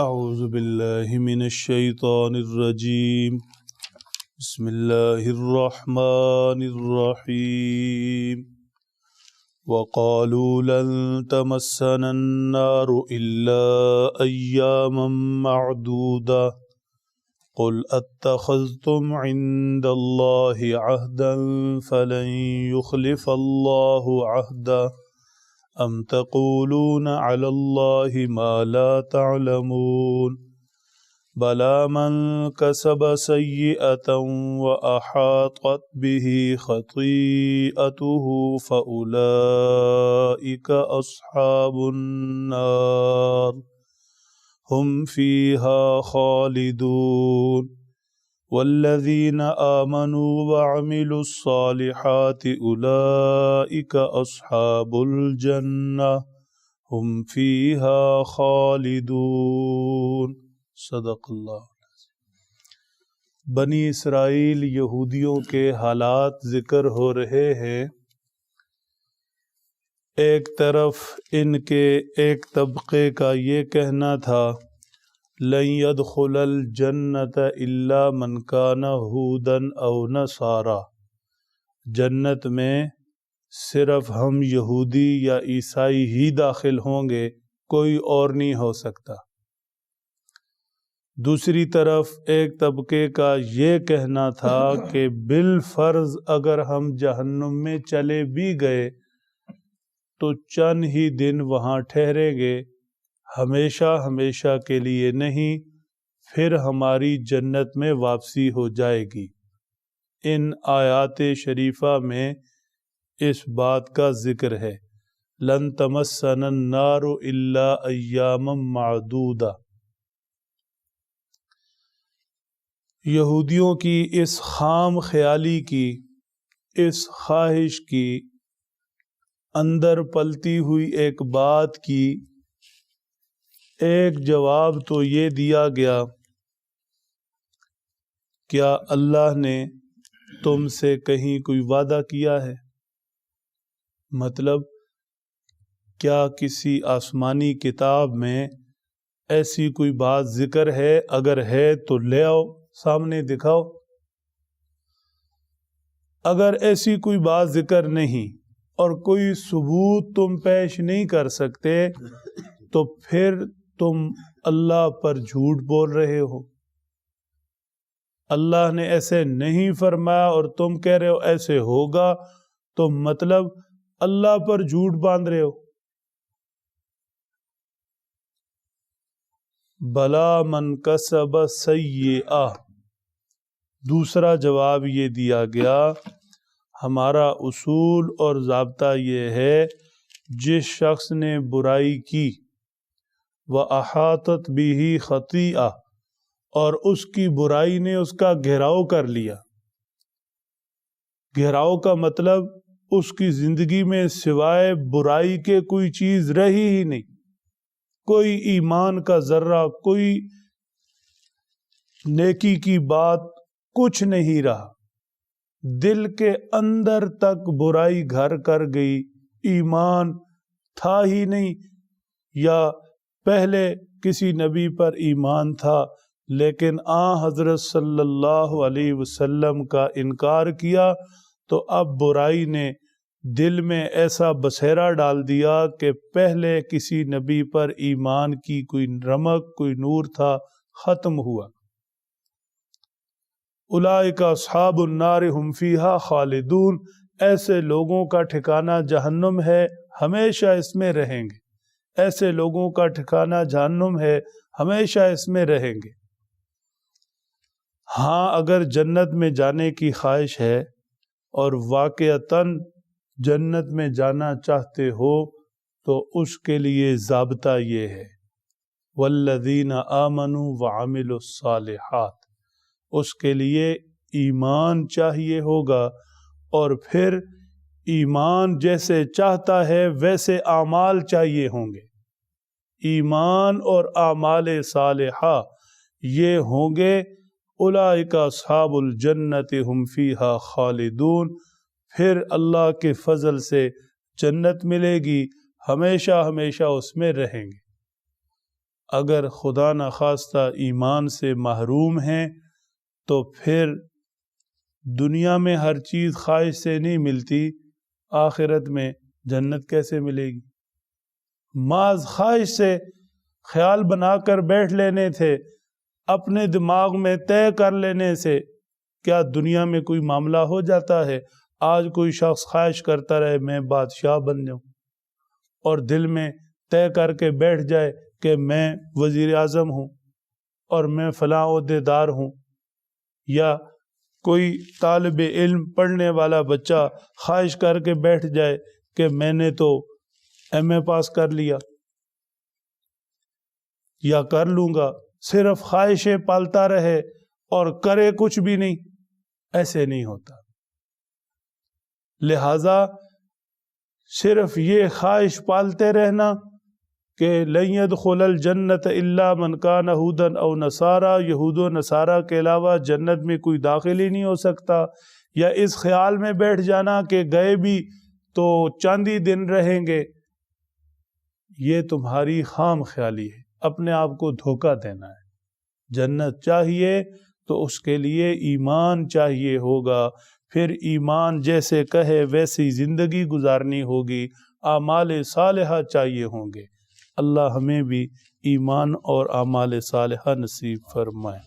اعوذ باللہ من الشیطان الرجیم بسم اللہ الرحمن الرحیم وقالوا لن تمسنا النار الا ایاما معدودا قل اتخذتم عند اللہ عہدا فلن یخلف اللہ عہدا ام تقولون علی اللہ ما لا تعلمون بلا من کسب سیئة وأحاطت به خطیئته فأولئک اصحاب النار هم فيها خالدون والذین آمنوا وعملوا الصالحات اولئک اصحاب الجنہ هم فیہا خالدون۔ صدق اللہ۔ بنی اسرائیل یہودیوں کے حالات ذکر ہو رہے ہیں۔ ایک طرف ان کے ایک طبقے کا یہ کہنا تھا لن يدخل الجنت الا من کان ہودا او نصارا، جنت میں صرف ہم یہودی یا عیسائی ہی داخل ہوں گے، کوئی اور نہیں ہو سکتا۔ دوسری طرف ایک طبقے کا یہ کہنا تھا کہ بالفرض اگر ہم جہنم میں چلے بھی گئے تو چند ہی دن وہاں ٹھہریں گے، ہمیشہ ہمیشہ کے لیے نہیں، پھر ہماری جنت میں واپسی ہو جائے گی۔ ان آیات شریفہ میں اس بات کا ذکر ہے، لن تمسنا النار الا ایاما معدودہ۔ یہودیوں کی اس خام خیالی کی، اس خواہش کی، اندر پلتی ہوئی ایک بات کی ایک جواب تو یہ دیا گیا، کیا اللہ نے تم سے کہیں کوئی وعدہ کیا ہے؟ مطلب کیا کسی آسمانی کتاب میں ایسی کوئی بات ذکر ہے؟ اگر ہے تو لے آؤ، سامنے دکھاؤ۔ اگر ایسی کوئی بات ذکر نہیں اور کوئی ثبوت تم پیش نہیں کر سکتے تو پھر تم اللہ پر جھوٹ بول رہے ہو۔ اللہ نے ایسے نہیں فرمایا اور تم کہہ رہے ہو ایسے ہوگا، تو مطلب اللہ پر جھوٹ باندھ رہے ہو۔ بلا من کسب سیئہ، دوسرا جواب یہ دیا گیا، ہمارا اصول اور ضابطہ یہ ہے جس شخص نے برائی کی وَأَحَاطَتْ بِهِ خَطِیئَةٌ، اور اس کی برائی نے اس کا گھیراؤ کر لیا۔ گھیراؤ کا مطلب اس کی زندگی میں سوائے برائی کے کوئی چیز رہی ہی نہیں، کوئی ایمان کا ذرہ، کوئی نیکی کی بات، کچھ نہیں رہا، دل کے اندر تک برائی گھر کر گئی، ایمان تھا ہی نہیں، یا پہلے کسی نبی پر ایمان تھا لیکن حضرت صلی اللہ علیہ وسلم کا انکار کیا، تو اب برائی نے دل میں ایسا بسیرا ڈال دیا کہ پہلے کسی نبی پر ایمان کی کوئی رمق، کوئی نور تھا، ختم ہوا۔ اولئک اصحاب النار هم فیہا خالدون، ایسے لوگوں کا ٹھکانہ جہنم ہے، ہمیشہ اس میں رہیں گے۔ ایسے لوگوں کا ٹھکانہ جہنم ہے، ہمیشہ اس میں رہیں گے۔ ہاں اگر جنت میں جانے کی خواہش ہے اور واقعتاً جنت میں جانا چاہتے ہو تو اس کے لیے ضابطہ یہ ہے، والذین آمنوا وعملوا الصالحات، اس کے لیے ایمان چاہیے ہوگا، اور پھر ایمان جیسے چاہتا ہے ویسے اعمال چاہیے ہوں گے۔ ایمان اور اعمال صالحہ یہ ہوں گے، اولئک اصحاب الجنت هم فیہا خالدون، پھر اللہ کے فضل سے جنت ملے گی، ہمیشہ ہمیشہ اس میں رہیں گے۔ اگر خدا نخواستہ ایمان سے محروم ہیں تو پھر دنیا میں ہر چیز خواہش سے نہیں ملتی، آخرت میں جنت کیسے ملے گی؟ محض خواہش سے خیال بنا کر بیٹھ لینے تھے، اپنے دماغ میں طے کر لینے سے کیا دنیا میں کوئی معاملہ ہو جاتا ہے؟ آج کوئی شخص خواہش کرتا رہے میں بادشاہ بن جاؤں، اور دل میں طے کر کے بیٹھ جائے کہ میں وزیر اعظم ہوں اور میں فلاں عہدے دار ہوں، یا کوئی طالب علم پڑھنے والا بچہ خواہش کر کے بیٹھ جائے کہ میں نے تو ایم اے پاس کر لیا یا کر لوں گا، صرف خواہشیں پالتا رہے اور کرے کچھ بھی نہیں، ایسے نہیں ہوتا۔ لہذا صرف یہ خواہش پالتے رہنا کہ لن يدخل الجنت الا من کان ہودا او نصارا، یہود و نصارہ کے علاوہ جنت میں کوئی داخل ہی نہیں ہو سکتا، یا اس خیال میں بیٹھ جانا کہ گئے بھی تو چند ہی دن رہیں گے، یہ تمہاری خام خیالی ہے، اپنے آپ کو دھوکہ دینا ہے۔ جنت چاہیے تو اس کے لیے ایمان چاہیے ہوگا، پھر ایمان جیسے کہے ویسی زندگی گزارنی ہوگی، اعمال صالحہ چاہیے ہوں گے۔ اللہ ہمیں بھی ایمان اور اعمال صالحہ نصیب فرمائے۔